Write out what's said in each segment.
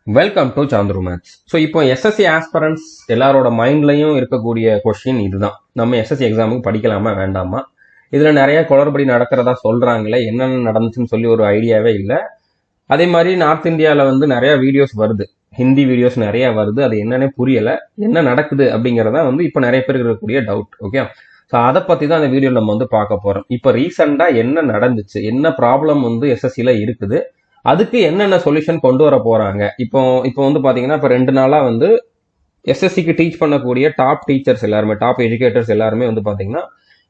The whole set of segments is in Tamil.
Welcome to Santhru maths. So இப்போ எஸ்எஸ்சி ஆஸ்பரன்ஸ் எல்லாரோட மைண்ட்லையும் இருக்கக்கூடிய கொஸ்டின் இதுதான். நம்ம எஸ்எஸ்சி எக்ஸாமுக்கு படிக்கலாமா வேண்டாமா, இதில் நிறைய குளறுபடி நடக்கிறதா சொல்கிறாங்களே, என்னென்ன நடந்துச்சுன்னு சொல்லி ஒரு ஐடியாவே இல்லை. அதே மாதிரி நார்த் இந்தியாவில் வந்து நிறைய வீடியோஸ் வருது, ஹிந்தி வீடியோஸ் நிறைய வருது, அது என்னன்னே புரியலை, என்ன நடக்குது அப்படிங்கிறத வந்து இப்போ நிறைய பேருக்கு இருக்கக்கூடிய டவுட். ஓகே, ஸோ அதை பற்றி தான் அந்த வீடியோவில் நம்ம வந்து பார்க்க போகிறோம். இப்போ ரீசெண்டாக என்ன நடந்துச்சு, என்ன ப்ராப்ளம் வந்து எஸ்எஸ்சியில் இருக்குது, அதுக்கு என்னென்ன சொல்யூஷன் கொண்டு வர போறாங்க. இப்போ வந்து பாத்தீங்கன்னா இப்போ 2 நாளா வந்து எஸ்எஸ்சிக்கு டீச் பண்ணக்கூடிய டாப் டீச்சர்ஸ் எல்லாருமே, டாப் எஜுகேட்டர்ஸ் எல்லாருமே வந்து பாத்தீங்கன்னா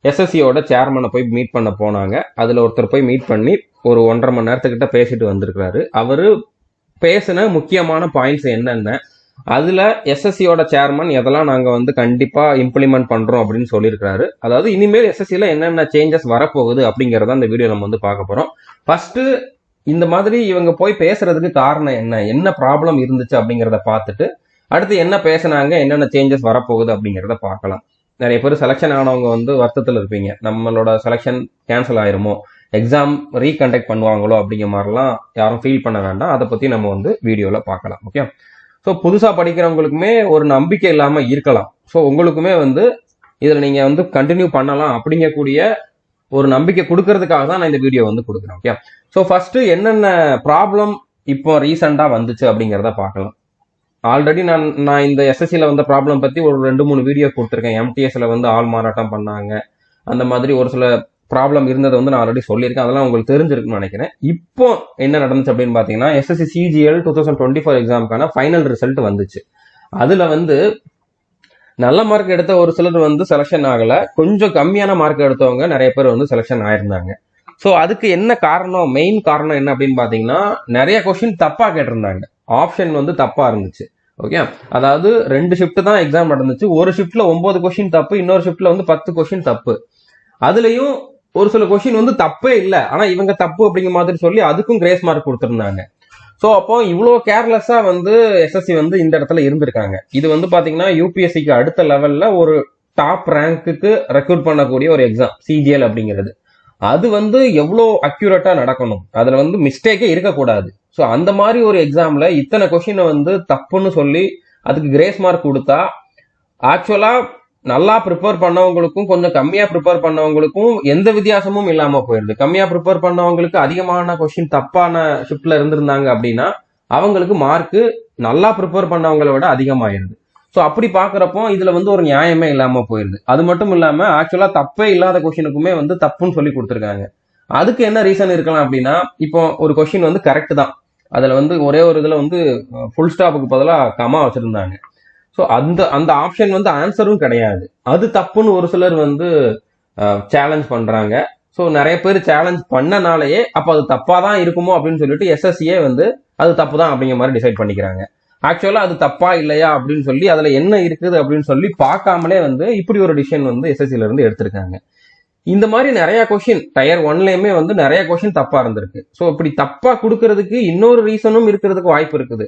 எஸ்எஸ்சியோட சேர்மனை போய் மீட் பண்ண போனாங்க. அதுல ஒருத்தர் போய் மீட் பண்ணி ஒரு 1.5 மணி நேரத்துக்கிட்ட பேசிட்டு வந்திருக்கிறாரு. அவரு பேசின முக்கியமான பாயிண்ட்ஸ் என்னென்ன, அதுல எஸ்எஸ்சியோட சேர்மன் எதெல்லாம் நாங்க வந்து கண்டிப்பா இம்ப்ளிமெண்ட் பண்றோம் அப்படின்னு சொல்லியிருக்காரு. அதாவது இனிமேல் எஸ்எஸ்சியில என்னென்ன சேஞ்சஸ் வரப்போகுது அப்படிங்கறத இந்த வீடியோ நம்ம வந்து பார்க்க போறோம். ஃபர்ஸ்ட் இந்த மாதிரி இவங்க போய் பேசுறதுக்கு காரணம் என்ன, என்ன ப்ராப்ளம் இருந்துச்சு அப்படிங்கிறத பார்த்துட்டு அடுத்து என்ன பேசினாங்க, என்னென்ன சேஞ்சஸ் வரப்போகுது அப்படிங்கிறத பார்க்கலாம். நிறைய பேர் செலெக்ஷன் ஆனவங்க வந்து வருத்தத்தில் இருப்பீங்க, நம்மளோட செலெக்ஷன் கேன்சல் ஆயிருமோ, எக்ஸாம் ரீகண்டக்ட் பண்ணுவாங்களோ அப்படிங்கிற மாதிரிலாம் யாரும் ஃபீல் பண்ண வேண்டாம். அதை பற்றி நம்ம வந்து வீடியோவில் பார்க்கலாம். ஓகே, ஸோ புதுசாக படிக்கிறவங்களுக்குமே ஒரு நம்பிக்கை இல்லாமல் இருக்கலாம். ஸோ உங்களுக்குமே வந்து இதில் நீங்கள் வந்து கண்டினியூ பண்ணலாம் அப்படிங்கக்கூடிய ஒரு நம்பிக்கை கொடுக்கறதுக்காக தான் நான் இந்த வீடியோ வந்து கொடுக்குறேன். ஓகே, ஸோ ஃபர்ஸ்ட் என்னென்ன ப்ராப்ளம் இப்போ ரீசெண்டாக வந்துச்சு அப்படிங்கிறத பார்க்கலாம். ஆல்ரெடி நான் இந்த எஸ்எஸ்சியில் வந்த ப்ராப்ளம் பற்றி ஒரு 2-3 வீடியோ கொடுத்துருக்கேன். எம்டிஎஸ்ல வந்து ஆள் மாறாட்டம் பண்ணாங்க, அந்த மாதிரி ஒரு சில ப்ராப்ளம் இருந்ததை வந்து நான் ஆல்ரெடி சொல்லியிருக்கேன். அதெல்லாம் உங்களுக்கு தெரிஞ்சிருக்குன்னு நினைக்கிறேன். இப்போ என்ன நடந்துச்சு அப்படின்னு பார்த்தீங்கன்னா, எஸ்எஸ்சி சிஜிஎல் 2024 எக்ஸாமுக்கான ஃபைனல் ரிசல்ட் வந்துச்சு. அதில் வந்து நல்ல மார்க் எடுத்த ஒரு சிலர் வந்து செலெக்ஷன் ஆகல, கொஞ்சம் கம்மியான மார்க் எடுத்தவங்க நிறைய பேர் வந்து செலெக்ஷன் ஆயிருந்தாங்க. ஸோ அதுக்கு என்ன காரணம், மெயின் காரணம் என்ன அப்படின்னு பாத்தீங்கன்னா, நிறைய கொஸ்டின் தப்பா கேட்டிருந்தாங்க, ஆப்ஷன் வந்து தப்பா இருந்துச்சு. ஓகே, அதாவது 2 ஷிஃப்ட் தான் எக்ஸாம் நடந்துச்சு. ஒரு ஷிஃப்ட்ல 9 கொஸ்டின் தப்பு, இன்னொரு ஷிஃப்ட்ல வந்து 10 கொஸ்டின் தப்பு. அதுலயும் ஒரு சில கொஸ்டின் வந்து தப்பே இல்லை, ஆனா இவங்க தப்பு அப்படிங்கிற மாதிரி சொல்லி அதுக்கும் கிரேஸ் மார்க் கொடுத்துருந்தாங்க. ஸோ அப்போ இவ்வளோ கேர்லெஸ்ஸா வந்து எஸ்எஸ்சி வந்து இந்த இடத்துல இருந்திருக்காங்க. இது வந்து பாத்தீங்கன்னா யூபிஎஸ்சிக்கு அடுத்த லெவல்ல ஒரு டாப் ரேங்க்குக்கு ரெக்ரூட் பண்ணக்கூடிய ஒரு எக்ஸாம் சிஜிஎல் அப்படிங்கிறது. அது வந்து எவ்வளோ அக்யூரேட்டா நடக்கணும், அதுல வந்து மிஸ்டேக்கே இருக்கக்கூடாது. ஸோ அந்த மாதிரி ஒரு எக்ஸாம்ல இத்தனை கொஸ்டினை வந்து தப்புன்னு சொல்லி அதுக்கு கிரேஸ் மார்க் கொடுத்தா, ஆக்சுவலா நல்லா ப்ரிப்பேர் பண்ணவங்களுக்கும் கொஞ்சம் கம்மியா ப்ரிப்பேர் பண்ணவங்களுக்கும் எந்த வித்தியாசமும் இல்லாம போயிருது. கம்மியா ப்ரிப்பேர் பண்ணவங்களுக்கு அதிகமான கொஸ்டின் தப்பான ஷிஃப்ட்ல இருந்திருந்தாங்க அப்படின்னா அவங்களுக்கு மார்க் நல்லா ப்ரிப்பேர் பண்ணவங்களை விட அதிகமாயிருது. ஸோ அப்படி பாக்குறப்போ இதுல வந்து ஒரு நியாயமே இல்லாம போயிருது. அது மட்டும் இல்லாம ஆக்சுவலா தப்பே இல்லாத கொஸ்டினுக்குமே வந்து தப்புன்னு சொல்லி கொடுத்துருக்காங்க. அதுக்கு என்ன ரீசன் இருக்கலாம் அப்படின்னா, இப்போ ஒரு கொஸ்டின் வந்து கரெக்ட் தான், அதுல வந்து ஒரே ஒரு இதுல வந்து ஃபுல் ஸ்டாப்புக்கு பதிலாக கமா வச்சிருந்தாங்க. ஸோ அந்த ஆப்ஷன் வந்து ஆன்சரும் கிடையாது, அது தப்புன்னு ஒரு சிலர் வந்து சேலஞ்ச் பண்றாங்க. ஸோ நிறைய பேர் சேலஞ்ச் பண்ணனாலேயே அப்போ அது தப்பா தான் இருக்குமோ அப்படின்னு சொல்லிட்டு எஸ்எஸ்சியே வந்து அது தப்பு தான் அப்படிங்கிற மாதிரி டிசைட் பண்ணிக்கிறாங்க. ஆக்சுவலா அது தப்பா இல்லையா அப்படின்னு சொல்லி அதுல என்ன இருக்குது அப்படின்னு சொல்லி பார்க்காமலே வந்து இப்படி ஒரு டிசிஷன் வந்து எஸ்எஸ்சில இருந்து எடுத்திருக்காங்க. இந்த மாதிரி நிறைய கொஸ்டின் டயர் 1லயுமே வந்து நிறைய கொஸ்டின் தப்பா இருந்திருக்கு. ஸோ இப்படி தப்பா கொடுக்கறதுக்கு இன்னொரு ரீசனும் இருக்கிறதுக்கு வாய்ப்பு இருக்குது.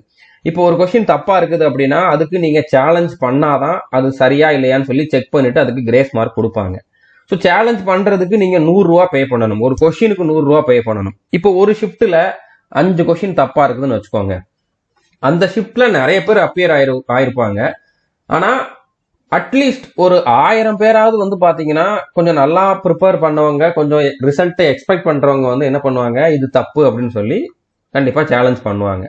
இப்போ ஒரு கொஸ்டின் தப்பா இருக்குது அப்படின்னா அதுக்கு நீங்க சேலஞ்ச் பண்ணாதான் அது சரியா இல்லையான்னு சொல்லி செக் பண்ணிட்டு அதுக்கு கிரேஸ் மார்க் கொடுப்பாங்க. ஸோ சேலஞ்ச் பண்றதுக்கு நீங்க 100 ரூபா பே பண்ணணும், ஒரு கொஸ்டினுக்கு 100 ரூபா பே பண்ணணும். இப்போ ஒரு ஷிஃப்ட்ல 5 கொஸ்டின் தப்பா இருக்குதுன்னு வச்சுக்கோங்க, அந்த ஷிஃப்ட்ல நிறைய பேர் அப்பியர் ஆயிருப்பாங்க. ஆனா அட்லீஸ்ட் ஒரு 1000 பேராவது வந்து பாத்தீங்கன்னா கொஞ்சம் நல்லா ப்ரிப்பேர் பண்ணவங்க, கொஞ்சம் ரிசல்ட்டை எக்ஸ்பெக்ட் பண்றவங்க வந்து என்ன பண்ணுவாங்க, இது தப்பு அப்படின்னு சொல்லி கண்டிப்பா சேலஞ்ச் பண்ணுவாங்க.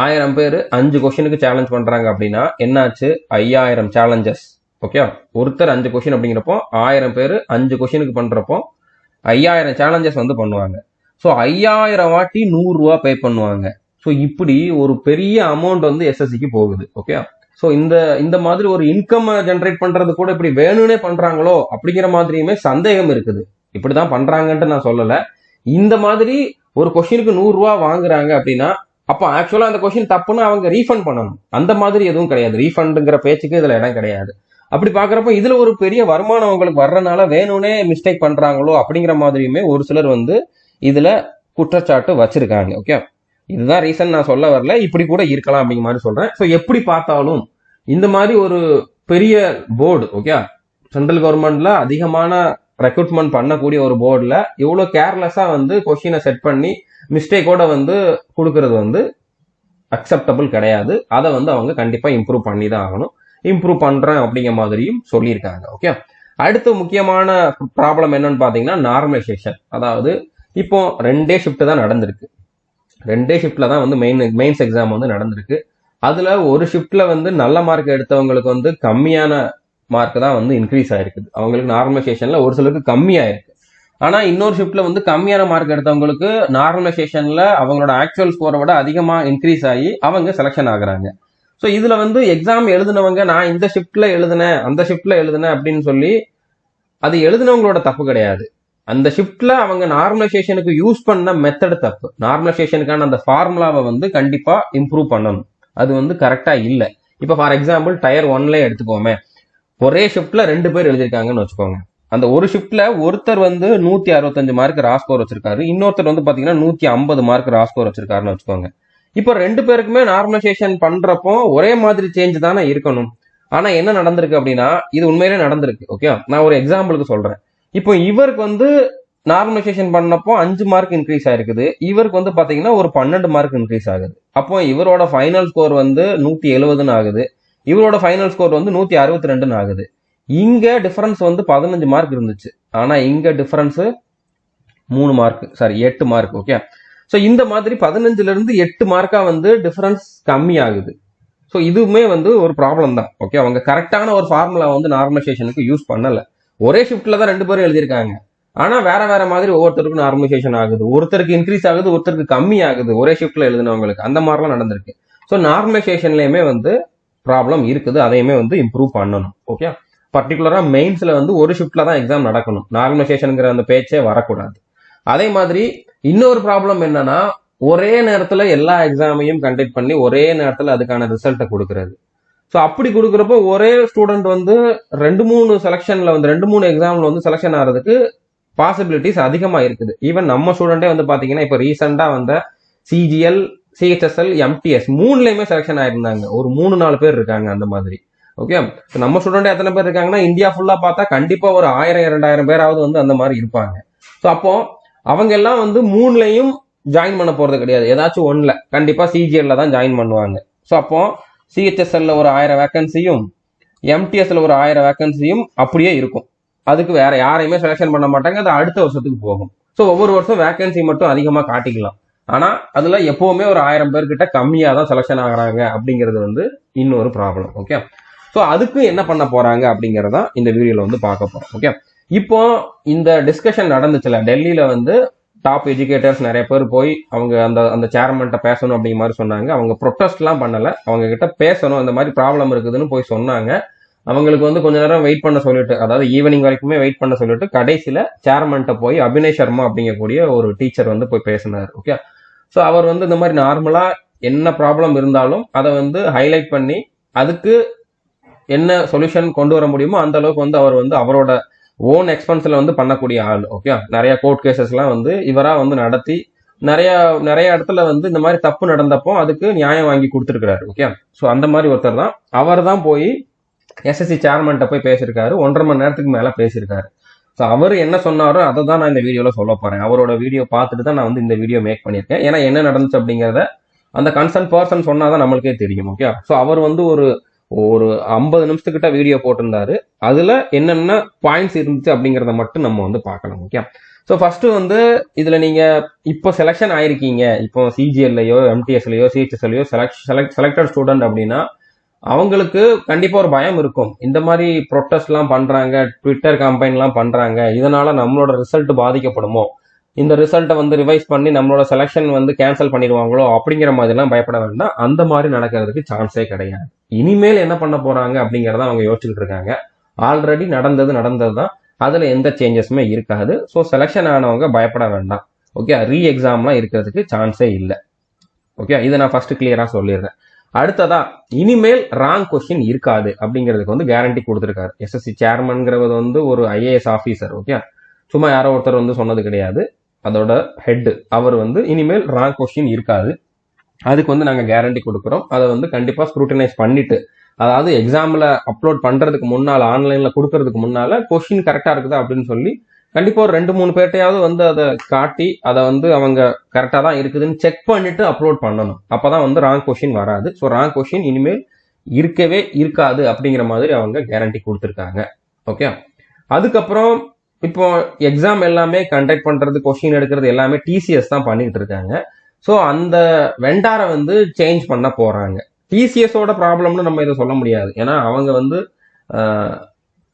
1000 பேர் 5 கொஸ்டினுக்கு சேலஞ்ச் பண்றாங்க அப்படின்னா என்னாச்சு, 5000 சேலஞ்சஸ். ஓகே, ஒருத்தர் 5 கொஸ்டின் அப்படிங்கிறப்போ 1000 பேர் 5 கொஸ்டினுக்கு பண்றப்போ 5000 சேலஞ்சஸ் வந்து பண்ணுவாங்க. ஸோ 5000 வாட்டி 100 ரூபா பே பண்ணுவாங்க. ஸோ இப்படி ஒரு பெரிய அமௌண்ட் வந்து எஸ்எஸ்சிக்கு போகுது. ஓகே, ஸோ இந்த மாதிரி ஒரு இன்கம் ஜென்ரேட் பண்றது கூட இப்படி வேணும்னே பண்றாங்களோ அப்படிங்கிற மாதிரியுமே சந்தேகம் இருக்குது. இப்படிதான் பண்றாங்கன்ட்டு நான் சொல்லல. இந்த மாதிரி ஒரு கொஸ்டினுக்கு 100 ரூபா வாங்குறாங்க அப்படின்னா அப்போ ஆக்சுவலா அந்த கொஸ்டின் தப்புன்னு அவங்க ரீஃபண்ட் பண்ணணும். அந்த மாதிரி எதுவும் கிடையாது, ரீஃபண்டுங்கிற பேச்சுக்கு இதுல இடம் கிடையாது. அப்படி பாக்குறப்ப இதுல ஒரு பெரிய வருமானம் அவங்களுக்கு வர்றதுனால வேணும்னே மிஸ்டேக் பண்றாங்களோ அப்படிங்கிற மாதிரியுமே ஒரு சிலர் வந்து இதுல குற்றச்சாட்டு வச்சிருக்காங்க. ஓகே, இதுதான் ரீசன் நான் சொல்ல வரல, இப்படி கூட இருக்கலாம் அப்படிங்கிற மாதிரி சொல்றேன். ஸோ எப்படி பார்த்தாலும் இந்த மாதிரி ஒரு பெரிய போர்டு, ஓகே, சென்ட்ரல் கவர்மெண்ட்ல அதிகமான ரெக்ரூட்மெண்ட் பண்ணக்கூடிய ஒரு போர்டுல இவ்வளவு கேர்லெஸ்ஸா வந்து கொஸ்டினை செட் பண்ணி மிஸ்டேக்கோட வந்து கொடுக்கறது வந்து அக்செப்டபிள் கிடையாது. அதை வந்து அவங்க கண்டிப்பா இம்ப்ரூவ் பண்ணி தான் ஆகணும். இம்ப்ரூவ் பண்றேன் அப்படிங்கிற மாதிரியும் சொல்லியிருக்காங்க. ஓகே, அடுத்து முக்கியமான ப்ராப்ளம் என்னன்னு பாத்தீங்கன்னா நார்மலைசேஷன். அதாவது இப்போ 2 ஷிஃப்ட் தான் நடந்திருக்கு. 2 ஷிஃப்ட்ல தான் வந்து மெயின்ஸ் எக்ஸாம் வந்து நடந்திருக்கு. அதுல ஒரு ஷிஃப்ட்ல வந்து நல்ல மார்க் எடுத்தவங்களுக்கு வந்து கம்மியான மார்க் தான் வந்து இன்க்ரீஸ் ஆயிருக்குது. அவங்களுக்கு நார்மலைசேஷன்ல ஒரு சிலருக்கு கம்மியாயிருக்கு. ஆனா இன்னொரு ஷிஃப்ட்ல வந்து கம்மியான மார்க் எடுத்தவங்களுக்கு நார்மலைசேஷன்ல அவங்களோட ஆக்சுவல் ஸ்கோரை விட அதிகமா இன்க்ரீஸ் ஆகி அவங்க செலக்ஷன் ஆகுறாங்க. ஸோ இதுல வந்து எக்ஸாம் எழுதுனவங்க நான் இந்த ஷிஃப்ட்ல எழுதுனேன் அந்த ஷிஃப்ட்ல எழுதுனேன் அப்படின்னு சொல்லி அது எழுதுனவங்களோட தப்பு கிடையாது. அந்த ஷிஃப்ட்ல அவங்க நார்மலைசேஷனுக்கு யூஸ் பண்ண மெத்தட் தப்பு. நார்மலைசேஷனுக்கான அந்த ஃபார்முலாவை வந்து கண்டிப்பா இம்ப்ரூவ் பண்ணணும். அது வந்து கரெக்டா இல்லை. இப்போ ஃபார் எக்ஸாம்பிள் டயர் 1ல எடுத்துக்கோமே, ஒரே ஷிஃப்ட்ல 2 பேர் எழுதிருக்காங்கன்னு வச்சுக்கோங்க. அந்த ஒரு ஷிஃப்ட்ல ஒருத்தர் வந்து 165 மார்க் ரா ஸ்கோர் வச்சிருக்காரு, இன்னொருத்தர் வந்து பாத்தீங்கன்னா 150 மார்க் ரா ஸ்கோர் வச்சிருக்காருன்னு வச்சுக்கோங்க. இப்போ 2 பேருக்குமே நார்மலைசேஷன் பண்றப்போ ஒரே மாதிரி சேஞ்ச் தானே இருக்கணும். ஆனா என்ன நடந்திருக்கு அப்படின்னா, இது உண்மையிலே நடந்திருக்கு. ஓகே, நான் ஒரு எக்ஸாம்பிளுக்கு சொல்றேன். இப்போ இவருக்கு வந்து நார்மலைசேஷன் பண்ணப்போ 5 மார்க் இன்க்ரீஸ் ஆயிருக்குது, இவருக்கு வந்து பாத்தீங்கன்னா ஒரு 12 மார்க் இன்க்ரீஸ் ஆகுது. அப்போ இவரோட ஃபைனல் ஸ்கோர் வந்து 170 ஆகுது, இவரோட ஃபைனல் ஸ்கோர் வந்து 162 ஆகுது. இங்க டிஃபரன்ஸ் வந்து 15 மார்க் இருந்துச்சு, ஆனா இங்க difference 3 mark, sorry 8 mark. Okay, so இந்த மாதிரி 15ல இருந்து 8 மார்க்கா வந்து டிஃபரன்ஸ் கம்மி ஆகுது. ஸோ இதுவுமே வந்து ஒரு ப்ராப்ளம் தான். ஓகே, அவங்க கரெக்டான ஒரு ஃபார்முலா வந்து நார்மலைசேஷனுக்கு யூஸ் பண்ணல. ஒரே ஷிஃப்ட்ல தான் 2 பேரும் எழுதியிருக்காங்க, ஆனா வேற வேற மாதிரி ஒவ்வொருத்தருக்கும் நார்மலைசேஷன் ஆகுது. ஒருத்தருக்கு இன்க்ரீஸ் ஆகுது, ஒருத்தருக்கு கம்மி ஆகுது ஒரே ஷிஃப்ட்ல எழுதினவங்களுக்கு. அந்த மாதிரிலாம் நடந்திருக்கு. ஸோ நார்மலைசேஷன்லயுமே வந்து ப்ராப்ளம் இருக்குது, அதையுமே வந்து இம்ப்ரூவ் பண்ணணும். ஓகே, பர்டிகுலரா மெயின்ஸ்ல வந்து ஒரு ஷிஃப்ட்ல தான் எக்ஸாம் நடக்கணும், நார்மலைசேஷன்ங்கிற அந்த பேச்சே வரக்கூடாது. அதே மாதிரி இன்னொரு ப்ராப்ளம் என்னன்னா, ஒரே நேரத்துல எல்லா எக்ஸாமையும் கண்டக்ட் பண்ணி ஒரே நேரத்துல அதுக்கான ரிசல்ட்டை கொடுக்கறது. ஸோ அப்படி கொடுக்குறப்போ ஒரே ஸ்டூடெண்ட் வந்து 2-3 செலக்ஷன்ல வந்து 2-3 எக்ஸாம்ல வந்து செலக்ஷன் ஆகிறதுக்கு பாசிபிலிட்டிஸ் அதிகமா இருக்குது. ஈவன் நம்ம ஸ்டூடெண்டே வந்து பாத்தீங்கன்னா இப்போ ரீசெண்டா வந்த சிஜிஎல், சிஹெச்எஸ்எல், எம்டிஎஸ் 3லயுமே செலக்ஷன் ஆயிருந்தாங்க. ஒரு 3-4 பேர் இருக்காங்க அந்த மாதிரி. ஓகே, நம்ம ஸ்டூடெண்ட் எத்தனை பேர் இருக்காங்கன்னா இந்தியா ஃபுல்லா பார்த்தா கண்டிப்பா ஒரு 1000-2000 பேராவது வந்து அந்த மாதிரி இருப்பாங்க. ஸோ அப்போ அவங்க எல்லாம் வந்து 3லயும் ஜாயின் பண்ண போறது கிடையாது, ஏதாச்சும் ஒன்ல கண்டிப்பா சிஜிஎல்ல தான் ஜாயின் பண்ணுவாங்க. ஸோ அப்போ சிஹெச்எஸ்எல்ல ஒரு 1000 வேகன்சியும் எம்டிஎஸ்ல ஒரு 1000 வேகன்சியும் அப்படியே இருக்கும். அதுக்கு வேற யாரையுமே செலக்ஷன் பண்ண மாட்டாங்க, அது அடுத்த வருஷத்துக்கு போகும். ஸோ ஒவ்வொரு வருஷம் வேகன்சி மட்டும் அதிகமா காட்டிக்கலாம், ஆனா அதுல எப்பவுமே ஒரு 1000 பேர்கிட்ட கம்மியா தான் செலக்ஷன் ஆகுறாங்க அப்படிங்கிறது வந்து இன்னொரு ப்ராப்ளம். ஓகே, ஸோ அதுக்கு என்ன பண்ண போறாங்க அப்படிங்கறத இந்த வீடியோல வந்து பார்க்க போறோம். ஓகே, இப்போ இந்த டிஸ்கஷன் நடந்துச்சுல டெல்லியில வந்து டாப் எஜுகேட்டர்ஸ் நிறைய பேர் போய் அவங்க அந்த சேர்மன்ட்ட பேசணும் அப்படிங்கிற மாதிரி சொன்னாங்க. அவங்க ப்ரொட்டஸ்ட்லாம் பண்ணல, அவங்க கிட்ட பேசணும், இந்த மாதிரி ப்ராப்ளம் இருக்குதுன்னு போய் சொன்னாங்க. அவங்களுக்கு வந்து கொஞ்ச நேரம் வெயிட் பண்ண சொல்லிட்டு, அதாவது ஈவினிங் வரைக்குமே வெயிட் பண்ண சொல்லிட்டு கடைசியில சேர்மன்ட்ட போய் அபினய் சர்மா அப்படிங்கக்கூடிய ஒரு டீச்சர் வந்து போய் பேசினார். ஓகே, ஸோ அவர் வந்து இந்த மாதிரி நார்மலா என்ன ப்ராப்ளம் இருந்தாலும் அதை வந்து ஹைலைட் பண்ணி அதுக்கு என்ன சொல்யூஷன் கொண்டு வர முடியுமோ அந்த அளவுக்கு வந்து அவர் வந்து அவரோட ஓன் எக்ஸ்பென்ஸ்ல வந்து பண்ணக்கூடிய ஆள். ஓகே, நிறைய கோர்ட் கேசஸ் எல்லாம் வந்து இவரா வந்து நடத்தி நிறைய இடத்துல வந்து இந்த மாதிரி தப்பு நடந்தப்போ அதுக்கு நியாயம் வாங்கி கொடுத்துருக்காரு. ஓகே, ஸோ அந்த மாதிரி ஒருத்தர் தான். அவர் தான் போய் எஸ்எஸ்சி சேர்மன்ட்ட போய் பேசியிருக்காரு, 1.5 மணி நேரத்துக்கு மேல பேசியிருக்காரு. ஸோ அவர் என்ன சொன்னாரோ அதை தான் நான் இந்த வீடியோல சொல்ல போறேன். அவரோட வீடியோ பார்த்துட்டு தான் நான் வந்து இந்த வீடியோ மேக் பண்ணியிருக்கேன். ஏன்னா என்ன நடந்துச்சு அப்படிங்கிறத அந்த கன்சர்ன் பர்சன் சொன்னாதான் நம்மளுக்கே தெரியும். ஓகே, ஸோ அவர் வந்து ஒரு 50 நிமிஷத்துக்கிட்ட வீடியோ போட்டிருந்தாரு. அதுல என்னென்ன பாயிண்ட்ஸ் இருந்துச்சு அப்படிங்கிறத மட்டும் நம்ம வந்து பார்க்கலாம். ஓகே, ஸோ ஃபர்ஸ்ட் வந்து இதுல நீங்க இப்போ செலக்ஷன் ஆயிருக்கீங்க, இப்போ சிஜிஎல்லையோ எம்டிஎஸ்லயோ சிஹெச்எஸ்லயோ செலக்டட் ஸ்டூடெண்ட் அப்படின்னா அவங்களுக்கு கண்டிப்பா ஒரு பயம் இருக்கும். இந்த மாதிரி ப்ரொட்டஸ்ட் எல்லாம் பண்றாங்க, ட்விட்டர் கம்பெயின் எல்லாம் பண்றாங்க, இதனால நம்மளோட ரிசல்ட் பாதிக்கப்படுமோ, இந்த ரிசல்ட்டை வந்து ரிவைஸ் பண்ணி நம்மளோட செலக்ஷன் வந்து கேன்சல் பண்ணிடுவாங்களோ அப்படிங்கிற மாதிரி எல்லாம் பயப்பட வேண்டாம். அந்த மாதிரி நடக்கிறதுக்கு சான்ஸே கிடையாது. இனிமேல் என்ன பண்ண போறாங்க அப்படிங்கறத அவங்க யோசிச்சுட்டு இருக்காங்க. ஆல்ரெடி நடந்தது தான், அதுல எந்த சேஞ்சஸுமே இருக்காது. ஸோ செலக்ஷன் ஆனவங்க பயப்பட வேண்டாம். ஓகே, ரீ எக்ஸாம்லாம் இருக்கிறதுக்கு சான்ஸே இல்லை. ஓகே, இதை நான் ஃபர்ஸ்ட் கிளியரா சொல்லிடுறேன். அடுத்ததா இனிமேல் ராங் கொஸ்டின் இருக்காது அப்படிங்கிறதுக்கு வந்து கேரண்டி கொடுத்துருக்காரு எஸ்எஸ்சி சேர்மன்ங்கிறது வந்து ஒரு ஐஏஎஸ் ஆஃபீஸர். ஓகே, சும்மா யாரோ ஒருத்தர் வந்து சொன்னது கிடையாது, அதோட ஹெட். அவர் வந்து இனிமேல் ராங் கொஸ்டின் இருக்காது, அதுக்கு வந்து நாங்கள் கேரண்டி கொடுக்குறோம். அதை வந்து கண்டிப்பாக ஸ்க்ரூட்டனைஸ் பண்ணிட்டு, அதாவது எக்ஸாமில் அப்லோட் பண்ணுறதுக்கு முன்னால், ஆன்லைனில் கொடுக்கறதுக்கு முன்னால் கொஸ்டின் கரெக்டாக இருக்குதா அப்படின்னு சொல்லி கண்டிப்பா ஒரு 2-3 பேர்ட்டையாவது வந்து அதை காட்டி அதை வந்து அவங்க கரெக்டா தான் இருக்குதுன்னு செக் பண்ணிட்டு அப்லோட் பண்ணணும். அப்பதான் வந்து ராங் கொஸ்டின் வராது. ஸோ ராங் கொஸ்டின் இனிமேல் இருக்கவே இருக்காது அப்படிங்கிற மாதிரி அவங்க கேரண்டி கொடுத்துருக்காங்க. ஓகே, அதுக்கப்புறம் இப்போ எக்ஸாம் எல்லாமே கண்டக்ட் பண்றது, கொஸ்டின் எடுக்கிறது எல்லாமே டிசிஎஸ் தான் பண்ணிட்டு இருக்காங்க. ஸோ அந்த வெண்டாரை வந்து சேஞ்ச் பண்ண போறாங்க. டிசிஎஸோட ப்ராப்ளம்னு நம்ம இதை சொல்ல முடியாது. ஏன்னா அவங்க வந்து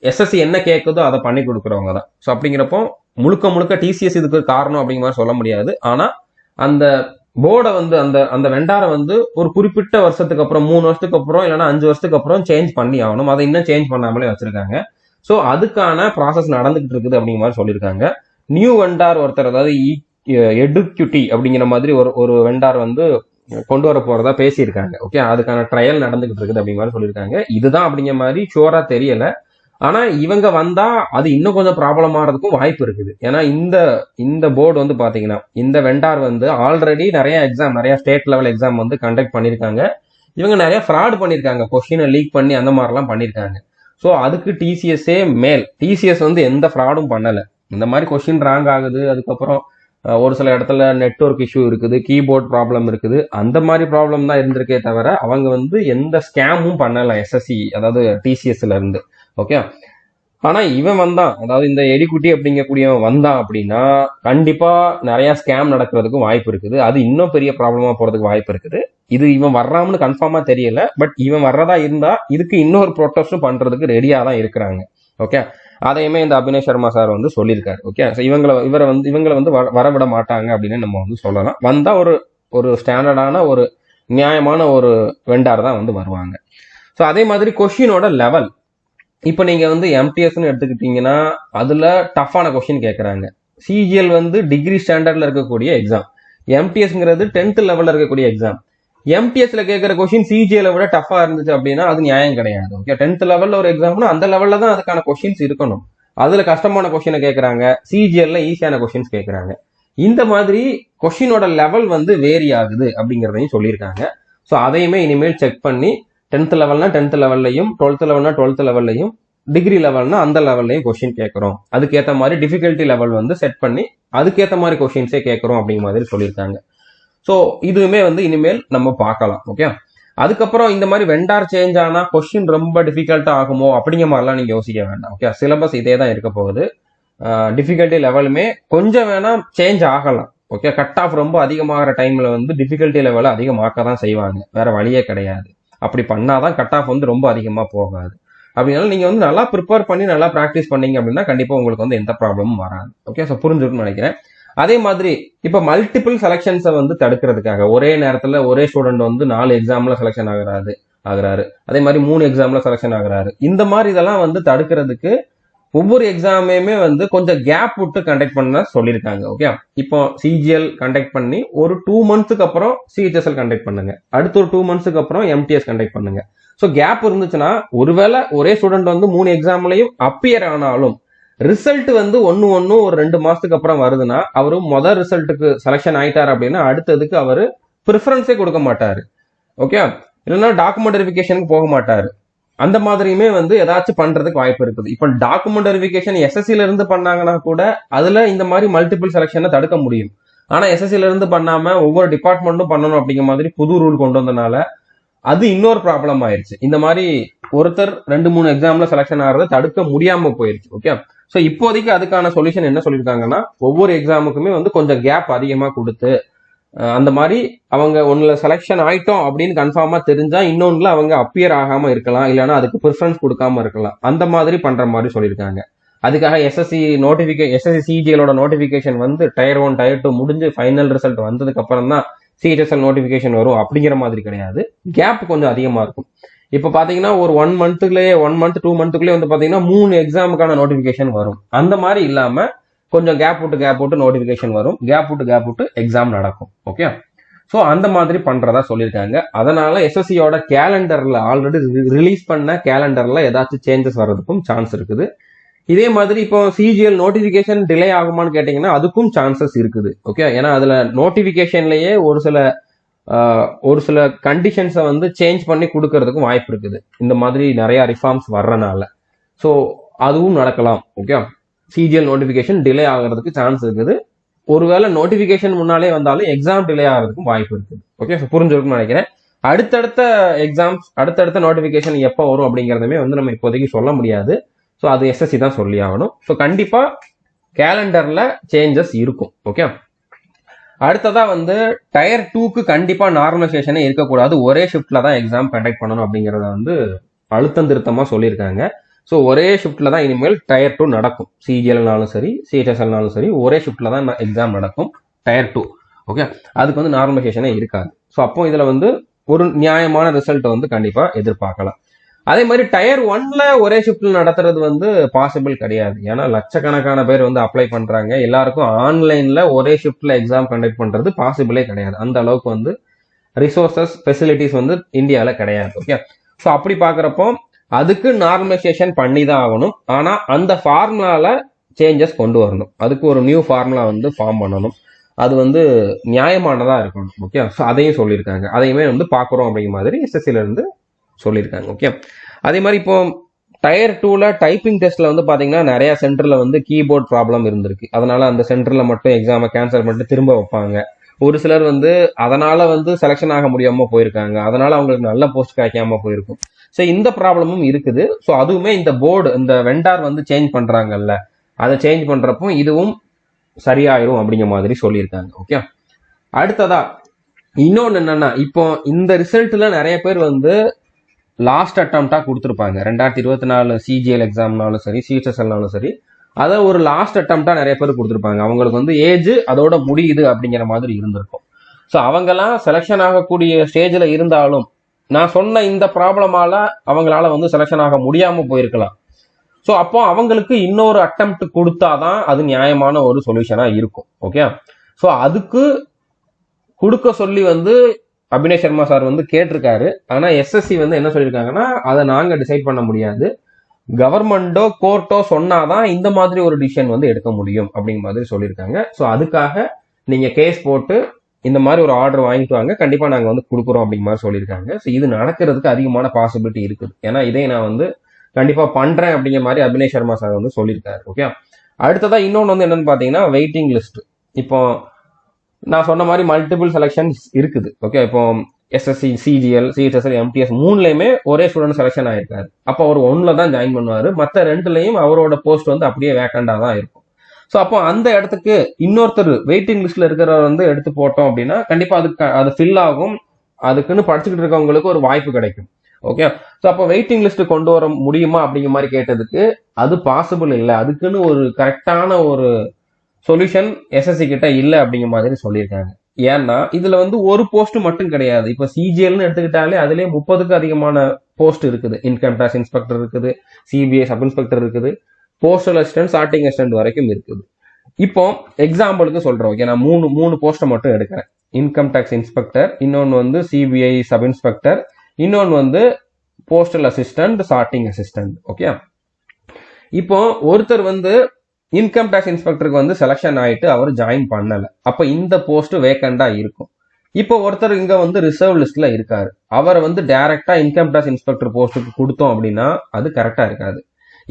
எஸ்எஸ்சி என்ன கேட்குதோ அதை பண்ணி கொடுக்குறவங்க தான். ஸோ அப்படிங்கிறப்போ முழுக்க முழுக்க டிசிஎஸ் இதுக்கு காரணம் அப்படிங்கிற மாதிரி சொல்ல முடியாது. ஆனா அந்த போர்டை வந்து அந்த வெண்டாரை வந்து ஒரு குறிப்பிட்ட வருஷத்துக்கு அப்புறம் 3 வருஷத்துக்கு அப்புறம் இல்லைன்னா 5 வருஷத்துக்கு அப்புறம் சேஞ்ச் பண்ணி ஆகணும். அதை இன்னும் சேஞ்ச் பண்ணாமலே வச்சிருக்காங்க. ஸோ அதுக்கான ப்ராசஸ் நடந்துகிட்டு இருக்குது அப்படிங்கிற மாதிரி சொல்லியிருக்காங்க. நியூ வெண்டார் ஒருத்தர், அதாவது எடுக்யூட்டி அப்படிங்கிற மாதிரி ஒரு வெண்டார் வந்து கொண்டு வர போறதா பேசியிருக்காங்க. ஓகே, அதுக்கான ட்ரையல் நடந்துகிட்டு இருக்குது அப்படிங்கிற மாதிரி சொல்லியிருக்காங்க. இதுதான் அப்படிங்கிற மாதிரி ஷூரா தெரியல. ஆனா இவங்க வந்தா அது இன்னும் கொஞ்சம் ப்ராப்ளம் ஆகிறதுக்கும் வாய்ப்பு இருக்குது. ஏன்னா இந்த போர்டு வந்து பாத்தீங்கன்னா இந்த வெண்டார் வந்து ஆல்ரெடி நிறைய ஸ்டேட் லெவல் எக்ஸாம் வந்து கண்டக்ட் பண்ணியிருக்காங்க. இவங்க நிறைய ஃப்ராட் பண்ணியிருக்காங்க, கொஸ்டினை லீக் பண்ணி அந்த மாதிரிலாம் பண்ணியிருக்காங்க. ஸோ அதுக்கு டிசிஎஸ்ஏ மேல். டிசிஎஸ் வந்து எந்த ஃப்ராடும் பண்ணலை. இந்த மாதிரி கொஸ்டின் ராங் ஆகுது, அதுக்கப்புறம் ஒரு சில இடத்துல நெட்வொர்க் இஷ்யூ இருக்குது, கீபோர்ட் ப்ராப்ளம் இருக்குது, அந்த மாதிரி ப்ராப்ளம் தான் இருந்திருக்கே தவிர அவங்க வந்து எந்த ஸ்கேமும் பண்ணலை எஸ்எஸ்சி, அதாவது டிசிஎஸ்ல இருந்து. ஓகே, ஆனா இவன் வந்தான், அதாவது இந்த எடிக்குட்டி அப்படிங்கக்கூடியவன் வந்தான் அப்படின்னா கண்டிப்பா நிறைய ஸ்கேம் நடக்கிறதுக்கும் வாய்ப்பு இருக்குது. அது இன்னும் பெரிய ப்ராப்ளமா போறதுக்கு வாய்ப்பு இருக்குது. இது இவன் வர்றான்னு கன்ஃபார்மா தெரியல. பட் இவன் வர்றதா இருந்தா இதுக்கு இன்னொரு ப்ரொட்டஸ்டும் பண்றதுக்கு ரெடியா தான் இருக்கிறாங்க. ஓகே, அதையுமே இந்த அபினய் சர்மா சார் வந்து சொல்லியிருக்காரு. ஓகே, இவங்களை வந்து வரவிட மாட்டாங்க அப்படின்னு நம்ம வந்து சொல்லலாம். வந்தா ஒரு ஸ்டாண்டர்டான ஒரு நியாயமான ஒரு வெண்டார் தான் வந்து வருவாங்க. ஸோ அதே மாதிரி கொஸ்டினோட லெவல், இப்போ நீங்க வந்து எம்டிஎஸ்ன்னு எடுத்துக்கிட்டீங்கன்னா அதுல டஃப்பான கொஸ்டின் கேட்கறாங்க. சிஜிஎல் வந்து டிகிரி ஸ்டாண்டர்ட்ல இருக்கக்கூடிய எக்ஸாம், எம்டிஎஸ்ங்கிறது 10th லெவல்ல இருக்கக்கூடிய எக்ஸாம். எம்டிஎஸ்ல கேட்கிற கொஸ்டின் சிஜிஎல் விட டஃபா இருந்துச்சு அப்படின்னா அது நியாயம் கிடையாது. ஓகே, 10th லெவல்ல ஒரு எக்ஸாம்னா அந்த லெவல்ல தான் அதுக்கான கொஸ்டின்ஸ் இருக்கணும். அதுல கஷ்டமான கொஸ்டினை கேட்கறாங்க, சிஜிஎல்ல ஈஸியான கொஸ்டின்ஸ் கேட்கறாங்க. இந்த மாதிரி கொஸ்டினோட லெவல் வந்து வேரி ஆகுது அப்படிங்கிறதையும் சொல்லியிருக்காங்க. ஸோ அதையுமே இனிமேல் செக் பண்ணி 10th லெவல்னா 10th லெவல்லையும், 12th லெவல்னா 12th லெவல்லையும், டிகிரி லெவல்னா அந்த லெவல்லையும் கொஸ்டின் கேட்கறோம். அதுக்கேற்ற மாதிரி டிஃபிகல்ட்டி லெவல் வந்து செட் பண்ணி அதுக்கேற்ற மாதிரி கொஸ்டின்ஸே கேட்கறோம் அப்படிங்கிற மாதிரி சொல்லியிருக்காங்க. ஸோ இதுவுமே வந்து இனிமேல் நம்ம பார்க்கலாம். ஓகே, அதுக்கப்புறம் இந்த மாதிரி வெண்டார் சேஞ்ச் ஆனா கொஸ்டின் ரொம்ப டிஃபிகல்ட்டா ஆகுமோ அப்படிங்கிற மாதிரிலாம் நீங்க யோசிக்க வேண்டாம். ஓகே, சிலபஸ் இதே தான் இருக்க போகுது. டிஃபிகல்ட்டி லெவலுமே கொஞ்சம் வேணா சேஞ்ச் ஆகலாம். ஓகே, கட் ஆஃப் ரொம்ப அதிகமாகிற டைம்ல வந்து டிஃபிகல்ட்டி லெவலை அதிகமாக்க தான் செய்வாங்க, வேற வழியே கிடையாது. அப்படி பண்ணாதான் கட் ஆஃப் வந்து ரொம்ப அதிகமா போகாது. அப்படினால நீங்க வந்து நல்லா ப்ரிப்பேர் பண்ணி நல்லா ப்ராக்டிஸ் பண்ணீங்க அப்படின்னா கண்டிப்பா உங்களுக்கு வந்து எந்த ப்ராப்ளமும் வராது. ஓகே, ஸோ புரிஞ்சுக்கணும்னு நினைக்கிறேன். அதே மாதிரி இப்ப மல்டிபிள் செலக்ஷன்ஸை வந்து தடுக்கிறதுக்காக ஒரே நேரத்துல ஒரே ஸ்டூடெண்ட் வந்து 4 எக்ஸாம்ல செலக்ஷன் ஆகுறாரு, அதே மாதிரி 3 எக்ஸாம்ல செலக்ஷன் ஆகுறாரு. இந்த மாதிரி இதெல்லாம் வந்து தடுக்கிறதுக்கு ஒவ்வொரு எக்ஸாமையுமே வந்து கொஞ்சம் கேப் விட்டு கண்டக்ட் பண்ண சொல்லியிருக்காங்க. ஓகே, இப்போ சிஜிஎல் கண்டக்ட் பண்ணி ஒரு 2 மந்த்ஸ்க்கு அப்புறம் சிஹெச்எஸ்எல் கண்டக்ட் பண்ணுங்க, அடுத்த ஒரு 2 மந்த்ஸ்க்கு அப்புறம் எம்டிஎஸ் கண்டக்ட் பண்ணுங்க. ஸோ கேப் இருந்துச்சுன்னா ஒருவேளை ஒரே ஸ்டூடெண்ட் வந்து 3 எக்ஸாம்லையும் அப்பியர் ஆனாலும் ரிசல்ட் வந்து ஒரு 2 மாசத்துக்கு அப்புறம் வருதுன்னா அவரு முதல் ரிசல்ட்டுக்கு செலக்ஷன் ஆயிட்டாரு அப்படின்னா அடுத்ததுக்கு அவரு ப்ரிஃபரன்ஸே கொடுக்க மாட்டாரு. ஓகே, இல்லைன்னா டாக்குமெண்ட் வெரிஃபிகேஷனுக்கு போக மாட்டாரு. அந்த மாதிரியுமே வந்து ஏதாச்சும் பண்றதுக்கு வாய்ப்பு இருக்குது. இப்போ டாக்குமெண்ட் வெரிஃபிகேஷன் எஸ்எஸ்சில இருந்து பண்ணாங்கன்னா கூட அதுல இந்த மாதிரி மல்டிபிள் செலக்ஷனை தடுக்க முடியும். ஆனா எஸ்எஸ்சில இருந்து பண்ணாம ஒவ்வொரு டிபார்ட்மெண்ட்டும் பண்ணணும் அப்படிங்கிற மாதிரி புது ரூல் கொண்டு வந்தனால அது இன்னொரு ப்ராப்ளம் ஆயிருச்சு. இந்த மாதிரி ஒருத்தர் 2-3 எக்ஸாம்ல செலக்ஷன் ஆகிறத தடுக்க முடியாம போயிருச்சு. ஓகே, ஸோ இப்போதைக்கு அதுக்கான சொல்யூஷன் என்ன சொல்லியிருக்காங்கன்னா ஒவ்வொரு எக்ஸாமுக்குமே வந்து கொஞ்சம் கேப் அதிகமா கொடுத்து அந்த மாதிரி அவங்க ஒன்னுல செலக்ஷன் ஆயிட்டோம் அப்படின்னு கன்ஃபார்மா தெரிஞ்சா இன்னொன்னுல அவங்க அப்பியர் ஆகாம இருக்கலாம், இல்லைன்னா அதுக்கு ப்ரிஃபரன்ஸ் கொடுக்காம இருக்கலாம். அந்த மாதிரி பண்ற மாதிரி சொல்லியிருக்காங்க. அதுக்காக எஸ்எஸ்சி சிஜிஎலோட நோட்டிபிகேஷன் வந்து Tier 1 Tier 2 முடிஞ்சு ஃபைனல் ரிசல்ட் வந்ததுக்கு அப்புறம் தான் சிஹெச்எஸ்எல் நோட்டிபிகேஷன் வரும் அப்படிங்கிற மாதிரி கிடையாது. கேப் கொஞ்சம் அதிகமா இருக்கும். இப்ப பாத்தீங்கன்னா ஒரு 1 month 2 monthக்குள்ளே வந்து பாத்தீங்கன்னா 3 எக்ஸாமுக்கான நோட்டிபிகேஷன் வரும். அந்த மாதிரி இல்லாம கொஞ்சம் கேப் விட்டு நோட்டிபிகேஷன் வரும், கேப் விட்டு எக்ஸாம் நடக்கும். ஓகே, ஸோ அந்த மாதிரி பண்றதா சொல்லியிருக்காங்க. அதனால எஸ்எஸ்சியோட கேலண்டர்ல ஆல்ரெடி ரிலீஸ் பண்ண கேலண்டர்ல ஏதாச்சும் சேஞ்சஸ் வர்றதுக்கும் சான்ஸ் இருக்குது. இதே மாதிரி இப்போ சிஜிஎல் நோட்டிபிகேஷன் டிலே ஆகுமான்னு கேட்டீங்கன்னா அதுக்கும் சான்சஸ் இருக்குது. ஓகே, ஏன்னா அதுல நோட்டிபிகேஷன்லயே ஒரு சில கண்டிஷன்ஸை வந்து சேஞ்ச் பண்ணி கொடுக்கறதுக்கும் வாய்ப்பு இருக்குது, இந்த மாதிரி நிறைய ரிஃபார்ம்ஸ் வர்றனால. ஸோ அதுவும் நடக்கலாம். ஓகே, சிஜிஎல் நோட்டிபிகேஷன் டிலே ஆகிறதுக்கு சான்ஸ் இருக்குது. ஒருவேளை நோட்டிபிகேஷன் முன்னாலே வந்தாலும் எக்ஸாம் டிலே ஆகிறதுக்கும் வாய்ப்பு இருக்குது. ஓகே, புரிஞ்சிருக்கும்னு நினைக்கிறேன். அடுத்தடுத்த எக்ஸாம்ஸ், அடுத்தடுத்த நோட்டிபிகேஷன் எப்போ வரும் அப்படிங்கிறதுமே வந்து நம்ம இப்போதைக்கு சொல்ல முடியாது. ஸோ அது எஸ்எஸ்சி தான் சொல்லி ஆகணும். ஸோ கண்டிப்பா கேலண்டர்ல சேஞ்சஸ் இருக்கும். ஓகே, அடுத்ததா வந்து டயர் 2க்கு கண்டிப்பா நார்மலைசேஷனே இருக்கக்கூடாது, ஒரே ஷிஃப்ட்ல தான் எக்ஸாம் கண்டக்ட் பண்ணணும் அப்படிங்கறத வந்து அழுத்தம் திருத்தமா சொல்லியிருக்காங்க. ஸோ ஒரே ஷிஃப்ட்ல தான் இனிமேல் டயர் 2 நடக்கும். சிஜிஎல்னாலும் சரி, சிஹெச்எஸ்எல்னாலும் சரி, ஒரே ஷிஃப்ட்ல தான் எக்ஸாம் நடக்கும் டயர் 2. ஓகே, அதுக்கு வந்து நார்மலைசேஷனே இருக்காது. ஸோ அப்போ இதுல வந்து ஒரு நியாயமான ரிசல்ட் வந்து கண்டிப்பா எதிர்பார்க்கலாம். அதே மாதிரி டயர் 1ல ஒரே ஷிஃப்ட்ல நடத்துறது வந்து பாசிபிள் கிடையாது. ஏன்னா லட்சக்கணக்கான பேர் வந்து அப்ளை பண்றாங்க. எல்லாருக்கும் ஆன்லைன்ல ஒரே ஷிஃப்ட்ல எக்ஸாம் கண்டக்ட் பண்றது பாசிபிளே கிடையாது. அந்த அளவுக்கு வந்து ரிசோர்சஸ், ஃபெசிலிட்டிஸ் வந்து இந்தியாவில கிடையாது. ஓகே, ஸோ அப்படி பாக்குறப்போ அதுக்கு நார்மலைசேஷன் பண்ணி தான் ஆகணும். ஆனா அந்த ஃபார்முலால சேஞ்சஸ் கொண்டு வரணும். அதுக்கு ஒரு நியூ ஃபார்முலா வந்து ஃபார்ம் பண்ணணும். அது வந்து நியாயமானதா இருக்கணும். ஓகே, ஸோ அதையும் சொல்லியிருக்காங்க. அதையுமே வந்து பாக்குறோம் அப்படிங்கிற மாதிரி எஸ்எஸ்சில இருந்து சொல்லியிருக்காங்க. ஓகே, அதே மாதிரி இப்போ டயர் 2ல டைப்பிங் டெஸ்ட்ல வந்து பாத்தீங்கன்னா நிறைய சென்டர்ல வந்து கீபோர்ட் ப்ராப்ளம் இருந்திருக்கு. அதனால அந்த சென்டர்ல மட்டும் எக்ஸாமை கேன்சல் பண்ணிட்டு திரும்ப வைப்பாங்க. ஒரு சிலர் வந்து அதனால வந்து செலெக்ஷன் ஆக முடியாம போயிருக்காங்க. அதனால அவங்களுக்கு நல்ல போஸ்ட் கிடைக்காம போயிருக்கும். ஸோ இந்த ப்ராப்ளமும் இருக்குது. ஸோ அதுவுமே இந்த போர்டு, இந்த வெண்டார் வந்து சேஞ்ச் பண்றாங்கல்ல, அதை சேஞ்ச் பண்றப்போ இதுவும் சரியாயிரும் அப்படிங்கிற மாதிரி சொல்லியிருக்காங்க. ஓகே, அடுத்ததா இன்னொன்னு என்னன்னா, இப்போ இந்த ரிசல்ட்ல நிறைய பேர் வந்து லாஸ்ட் அட்டம்ப்டா கொடுத்துருப்பாங்க. 2024 சிஜிஎல் எக்ஸாம்னாலும் சரி, சிஹெச்எஸ்எல்னாலும் சரி, அதை ஒரு லாஸ்ட் அட்டம்ப்டா நிறைய பேர் கொடுத்துருப்பாங்க. அவங்களுக்கு வந்து ஏஜ் அதோட முடியுது அப்படிங்கிற மாதிரி இருந்திருக்கும். ஸோ அவங்கெல்லாம் செலெக்ஷன் ஆகக்கூடிய ஸ்டேஜ்ல இருந்தாலும் நான் சொன்ன இந்த ப்ராப்ளமால அவங்களால வந்து செலெக்ஷன் ஆக முடியாம போயிருக்கலாம். ஸோ அப்போ அவங்களுக்கு இன்னொரு அட்டம்ப்ட் கொடுத்தாதான் அது நியாயமான ஒரு சொல்யூஷனா இருக்கும். ஓகே, ஸோ அதுக்கு கொடுக்க சொல்லி வந்து அபினய் சர்மா சார் வந்து கேட்டிருக்காரு. ஆனா எஸ்எஸ்சி வந்து என்ன சொல்லியிருக்காங்கன்னா, அதை நாங்க டிசைட் பண்ண முடியாது, கவர்மெண்டோ கோர்ட்டோ சொன்னாதான் இந்த மாதிரி ஒரு டிசிஷன் வந்து எடுக்க முடியும் அப்படிங்கிற மாதிரி சொல்லியிருக்காங்க. ஸோ அதுக்காக நீங்க கேஸ் போட்டு இந்த மாதிரி ஒரு ஆர்டர் வாங்கிட்டு வாங்க, கண்டிப்பா நாங்க வந்து கொடுக்குறோம் அப்படிங்கிற மாதிரி சொல்லியிருக்காங்க. ஸோ இது நடக்கிறதுக்கு அதிகமான பாசிபிலிட்டி இருக்குது. ஏன்னா இதை நான் வந்து கண்டிப்பா பண்றேன் அப்படிங்கிற மாதிரி அபினய் சர்மா சார் வந்து சொல்லியிருக்காரு. ஓகே, அடுத்ததா இன்னொன்று வந்து என்னன்னு பாத்தீங்கன்னா வெயிட்டிங் லிஸ்ட். இப்போ நான் சொன்ன மாதிரி மல்டிபிள் செலெக்ஷன்ஸ் இருக்குது. ஓகே, இப்போ எஸ்எஸ்சி, சிஜிஎல், சிஹெச்எஸ்எல், எம்டிஎஸ் மூணுலயுமே ஒரே ஸ்டூடெண்ட் செலெக்ஷன் ஆயிருக்காரு. அப்போ அவர் 1ல தான் ஜாயின் பண்ணுவாரு. மற்ற 2லயும் அவரோட போஸ்ட் வந்து அப்படியே வேக்கண்டா தான் இருக்கும். ஸோ அப்போ அந்த இடத்துக்கு இன்னொருத்தர் வெயிட்டிங் லிஸ்ட்ல இருக்கிறவர் வந்து எடுத்து போட்டோம் அப்படின்னா கண்டிப்பா அது ஃபில் ஆகும். அதுக்குன்னு படிச்சுக்கிட்டு இருக்கவங்களுக்கு ஒரு வாய்ப்பு கிடைக்கும். ஓகே, ஸோ அப்போ வெயிட்டிங் லிஸ்ட் கொண்டு வர முடியுமா அப்படிங்கிற மாதிரி கேட்டதுக்கு அது பாசிபிள் இல்லை. அதுக்குன்னு ஒரு கரெக்டான ஒரு சொல்யூஷன் எஸ்எஸ்சி கிட்ட இல்லை அப்படிங்கிற மாதிரி சொல்லியிருக்காங்க. ஏன்னா இதுல வந்து ஒரு போஸ்ட் மட்டும் கிடையாது. இப்ப சிஜிஎல்னு எடுத்துக்கிட்டாலே அதுலயே 30க்கு அதிகமான போஸ்ட் இருக்குது. இன்கம் டேக்ஸ் இன்ஸ்பெக்டர் இருக்குது, சிபிஐ சப் இன்ஸ்பெக்டர் இருக்குது, போஸ்டல் அசிஸ்டன்ட், சார்ட்டிங் அசிஸ்டன்ட் வரைக்கும் இருக்குது. இப்போ எக்ஸாம்பிளுக்கு சொல்றோம். ஓகே, நான் மூணு போஸ்ட்டை மட்டும் எடுக்கிறேன். இன்கம் டேக்ஸ் இன்ஸ்பெக்டர், இன்னொன்னு வந்து சிபிஐ சப் இன்ஸ்பெக்டர், இன்னொன்னு வந்து postal assistant, sorting assistant. Okay, இப்போ ஒருத்தர் வந்து இன்கம் டேக்ஸ் இன்ஸ்பெக்டருக்கு வந்து செலக்ஷன் ஆயிட்டு அவர் ஜாயின் பண்ணல. அப்ப இந்த போஸ்ட் வேக்கண்டா இருக்கும். இப்போ ஒருத்தர் இங்க வந்து ரிசர்வ் லிஸ்ட்ல இருக்காரு. அவரை வந்து டைரக்டா இன்கம் டேக்ஸ் இன்ஸ்பெக்டர் போஸ்ட்டுக்கு கொடுத்தோம் அப்படின்னா அது கரெக்டா இருக்காது.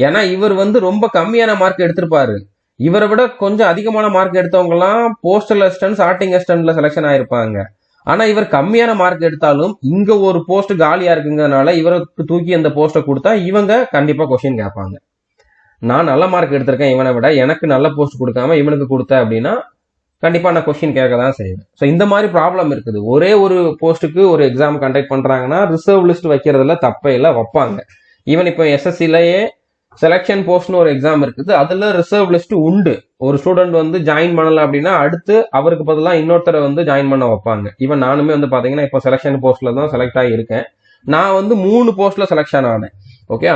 ஏன்னா இவர் வந்து ரொம்ப கம்மியான மார்க் எடுத்திருப்பாரு. இவரை விட கொஞ்சம் அதிகமான மார்க் எடுத்தவங்க எல்லாம் போஸ்டல் அசிஸ்டன்ட், சார்ட்டிங் அசிஸ்டன்ட்ல செலக்ஷன் ஆயிருப்பாங்க. ஆனா இவர் கம்மியான மார்க் எடுத்தாலும் இங்க ஒரு போஸ்ட் காலியா இருக்குங்கிறதுனால இவருக்கு தூக்கி அந்த போஸ்ட்டை கொடுத்தா இவங்க கண்டிப்பா கொஸ்டின் கேட்பாங்க. நான் நல்ல மார்க் எடுத்திருக்கேன் இவனை விட, எனக்கு நல்ல போஸ்ட் கொடுக்காம இவனுக்கு கொடுத்த அப்படின்னா கண்டிப்பா நான் கொஸ்டின் கேட்க தான் செய்வேன். ஸோ இந்த மாதிரி ப்ராப்ளம் இருக்குது. ஒரே ஒரு போஸ்ட்டுக்கு ஒரு எக்ஸாம் கண்டக்ட் பண்றாங்கன்னா ரிசர்வ் லிஸ்ட் வைக்கிறதுல தப்பே இல்லை, வைப்பாங்க. ஈவன் இப்போ எஸ்எஸ்சிலேயே செலக்ஷன் போஸ்ட்னு ஒரு எக்ஸாம் இருக்குது. அதுல ரிசர்வ் லிஸ்ட் உண்டு. ஒரு ஸ்டூடெண்ட் வந்து ஜாயின் பண்ணல அப்படின்னா அடுத்து அவருக்கு பதிலாக இன்னொருத்தரை வந்து ஜாயின் பண்ண வைப்பாங்க. ஈவன் நானுமே வந்து பாத்தீங்கன்னா இப்போ செலக்ஷன் போஸ்ட்ல தான் செலக்ட் ஆகியிருக்கேன். நான் வந்து 3 போஸ்ட்ல செலக்ஷன் ஆனேன். ஓகே,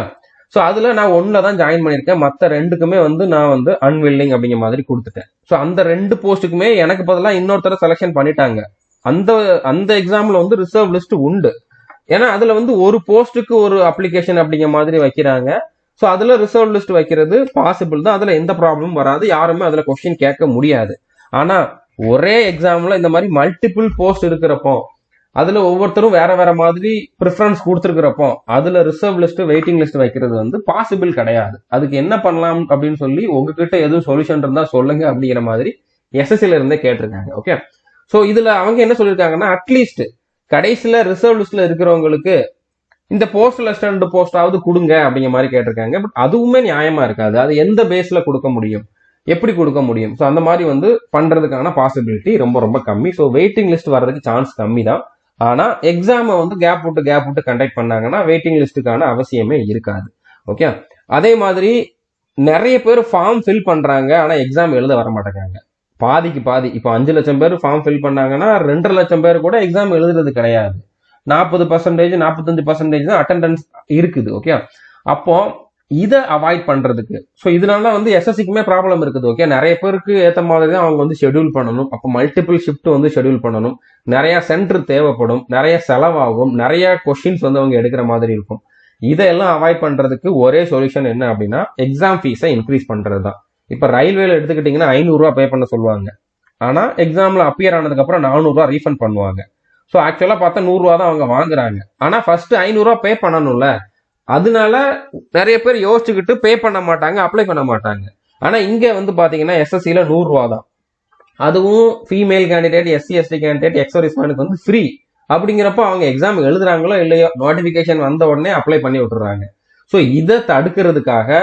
ஸோ அதுல நான் 1ல தான் ஜாயின் பண்ணியிருக்கேன். மற்ற 2க்குமே வந்து நான் வந்து அன்வில்லிங் அப்படிங்கிற மாதிரி கொடுத்துட்டேன். ஸோ அந்த 2 போஸ்ட்டுக்குமே எனக்கு பதிலாக இன்னொருத்தர செலக்ஷன் பண்ணிட்டாங்க. அந்த எக்ஸாம்ல வந்து ரிசர்வ் லிஸ்ட் உண்டு. ஏன்னா அதுல வந்து ஒரு போஸ்ட்டுக்கு ஒரு அப்ளிகேஷன் அப்படிங்கிற மாதிரி வைக்கிறாங்க. ஸோ அதுல ரிசர்வ் லிஸ்ட் வைக்கிறது பாசிபிள் தான். அதுல எந்த ப்ராப்ளமும் வராது. யாருமே அதுல கொஸ்டின் கேட்க முடியாது. ஆனா ஒரே எக்ஸாம்ல இந்த மாதிரி மல்டிபிள் போஸ்ட் இருக்கிறப்போ அதுல ஒவ்வொருத்தரும் வேற வேற மாதிரி ப்ரிஃபரன்ஸ் கொடுத்துருக்கிறப்போ அதுல ரிசர்வ் லிஸ்ட் வெயிட்டிங் லிஸ்ட் வைக்கிறது வந்து பாசிபிள் கிடையாது. அதுக்கு என்ன பண்ணலாம் அப்படின்னு சொல்லி உங்ககிட்ட எதுவும் சொல்யூஷன் இருந்தா சொல்லுங்க அப்படிங்கிற மாதிரி எஸ்எஸ்சில இருந்தே கேட்டிருக்காங்க. ஓகே, ஸோ இதுல அவங்க என்ன சொல்லியிருக்காங்கன்னா, அட்லீஸ்ட் கடைசியில ரிசர்வ் லிஸ்ட்ல இருக்கிறவங்களுக்கு இந்த போஸ்டல் அசிஸ்டன்ட் போஸ்டாவது கொடுங்க அப்படிங்கிற மாதிரி கேட்டிருக்காங்க. பட் அதுவுமே நியாயமா இருக்காது. அது எந்த பேஸ்ல கொடுக்க முடியும், எப்படி கொடுக்க முடியும்? ஸோ அந்த மாதிரி வந்து பண்றதுக்கான பாசிபிலிட்டி ரொம்ப ரொம்ப கம்மி. ஸோ வெயிட்டிங் லிஸ்ட் வர்றதுக்கு சான்ஸ் கம்மி தான். ஆனா எக்ஸாமை வந்து கேப் விட்டு கண்டக்ட் பண்ணாங்கன்னா வெயிட்டிங் லிஸ்ட்டுக்கான அவசியமே இருக்காது. ஓகே, அதே மாதிரி நிறைய பேர் ஃபார்ம் ஃபில் பண்றாங்க, ஆனா எக்ஸாம் எழுத வர மாட்டேங்காங்க. பாதிக்கு பாதி. இப்போ 5 லட்சம் பேர் ஃபார்ம் ஃபில் பண்ணாங்கன்னா 2.5 லட்சம் பேர் கூட எக்ஸாம் எழுதுறது கிடையாது. 40% 45% தான் அட்டெண்டன்ஸ் இருக்குது. ஓகே, அப்போ இதை அவாய்ட் பண்றதுக்கு ஸோ இதனால வந்து எஸ்எஸ்சிக்குமே ப்ராப்ளம் இருக்குது. ஓகே, நிறைய பேருக்கு ஏற்ற மாதிரி தான் அவங்க வந்து ஷெடியூல் பண்ணணும். அப்போ மல்டிபிள் ஷிஃப்ட் வந்து ஷெடியூல் பண்ணணும், நிறைய சென்டர் தேவைப்படும், நிறைய செலவாகும், நிறைய கொஸ்டின்ஸ் வந்து அவங்க எடுக்கிற மாதிரி இருக்கும். இதெல்லாம் அவாய்ட் பண்றதுக்கு ஒரே சொல்யூஷன் என்ன அப்படின்னா எக்ஸாம் ஃபீஸை இன்க்ரீஸ் பண்றது தான். இப்போ ரயில்வேல எடுத்துக்கிட்டீங்கன்னா 500 ரூபா பே பண்ண சொல்லுவாங்க, ஆனா எக்ஸாம்ல அப்பியர் ஆனதுக்கு அப்புறம் 400 ரூபா ரீஃபண்ட் பண்ணுவாங்க. ஸோ ஆக்சுவலா பார்த்தா 100 ரூபா தான் அவங்க வாங்குறாங்க. ஆனா ஃபர்ஸ்ட் 500 ரூபா பே பண்ணணும்ல, அதனால நிறைய பேர் யோசிச்சுக்கிட்டு பே பண்ண மாட்டாங்க, அப்ளை பண்ண மாட்டாங்க. ஆனா இங்க வந்து பாத்தீங்கன்னா எஸ்எஸ்சில 100 ரூபா தான், அதுவும் female candidate, SC ST candidate, எக்ஸர்விஸ்மேனுக்கு வந்து ஃப்ரீ. அப்படிங்கிறப்ப அவங்க எக்ஸாம் எழுதுறாங்களோ இல்லையோ, நோட்டிபிகேஷன் வந்த உடனே அப்ளை பண்ணி விட்டுறாங்க. ஸோ இதை தடுக்கிறதுக்காக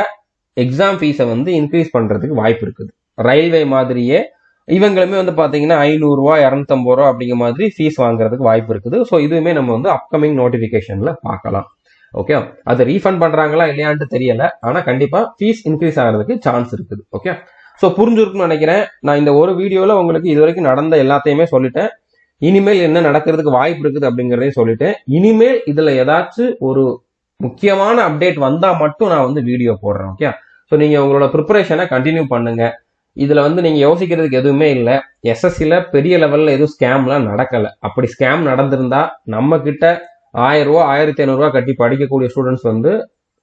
எக்ஸாம் ஃபீஸை வந்து இன்க்ரீஸ் பண்றதுக்கு வாய்ப்பு இருக்குது. ரயில்வே மாதிரியே இவங்களுமே வந்து பாத்தீங்கன்னா 500 ரூபா 250 ரூபா அப்படிங்கிற மாதிரி ஃபீஸ் வாங்குறதுக்கு வாய்ப்பு இருக்குது. ஸோ இதுவுமே நம்ம வந்து அப்கமிங் நோட்டிபிகேஷன்ல பார்க்கலாம். ஓகே, அது ரீஃபண்ட் பண்றாங்களா இல்லையான்ட்டு தெரியல, ஆனா கண்டிப்பா ஃபீஸ் இன்க்ரீஸ் ஆகிறதுக்கு சான்ஸ் இருக்குது. ஓகே, ஸோ புரிஞ்சிருக்குன்னு நினைக்கிறேன். நான் இந்த ஒரு வீடியோல உங்களுக்கு இது வரைக்கும் நடந்த எல்லாத்தையுமே சொல்லிட்டேன். இனிமேல் என்ன நடக்கிறதுக்கு வாய்ப்பு இருக்குது அப்படிங்கிறதையும் சொல்லிட்டேன். இனிமேல் இதுல ஏதாச்சும் ஒரு முக்கியமான அப்டேட் வந்தா மட்டும் நான் வந்து வீடியோ போடுறேன். ஓகே, ஸோ நீங்க உங்களோட ப்ரிப்பரேஷனை கண்டினியூ பண்ணுங்க. இதுல வந்து நீங்க யோசிக்கிறதுக்கு எதுவுமே இல்லை. எஸ்எஸ்சில பெரிய லெவல்ல எதுவும் ஸ்கேம்லாம் நடக்கல. அப்படி ஸ்கேம் நடந்திருந்தா நம்ம கிட்ட 1000 ரூபா 1500 ரூபா கட்டி படிக்கக்கூடிய ஸ்டூடெண்ட்ஸ் வந்து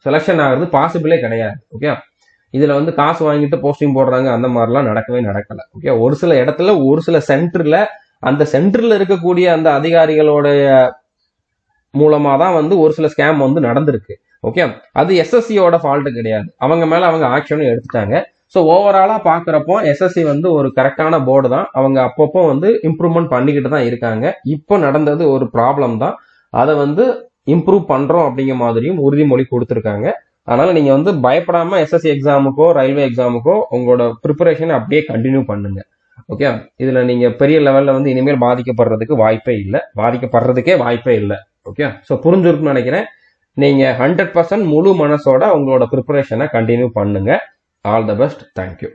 செலக்ஷன் ஆகிறது பாசிபிளே கிடையாது. ஓகே, இதுல வந்து காசு வாங்கிட்டு போஸ்டிங் போடுறாங்க, அந்த மாதிரிலாம் நடக்கல. ஓகே, ஒரு சில இடத்துல ஒரு சில சென்டர்ல அந்த சென்டர்ல இருக்கக்கூடிய அந்த அதிகாரிகளுடைய மூலமா தான் வந்து ஒரு சில ஸ்கேம் வந்து நடந்திருக்கு. ஓகே, அது எஸ்எஸ்சியோட ஃபால்ட் கிடையாது, அவங்க மேல அவங்க ஆக்ஷனும் எடுத்துட்டாங்க. ஸோ ஓவராலா பாக்குறப்போ எஸ்எஸ்சி வந்து ஒரு கரெக்டான போர்டு தான். அவங்க அப்பப்போ வந்து இம்ப்ரூவ்மெண்ட் பண்ணிக்கிட்டு தான் இருக்காங்க. இப்போ நடந்தது ஒரு ப்ராப்ளம் தான், அதை வந்து இம்ப்ரூவ் பண்றோம் அப்படிங்கிற மாதிரியும் உறுதிமொழி கொடுத்துருக்காங்க. அதனால நீங்க வந்து பயப்படாம எஸ்எஸ்சி எக்ஸாமுக்கோ ரயில்வே எக்ஸாமுக்கோ உங்களோட ப்ரிப்பரேஷனை அப்படியே கண்டினியூ பண்ணுங்க. ஓகே, இதுல நீங்க பெரிய லெவல்ல வந்து இனிமேல் பாதிக்கப்படுறதுக்கே வாய்ப்பே இல்லை. ஓகே, ஸோ புரிஞ்சிருக்குன்னு நினைக்கிறேன். நீங்க 100% முழு மனசோட உங்களோட ப்ரிப்பரேஷனை கண்டினியூ பண்ணுங்க. All the best. தேங்க்யூ.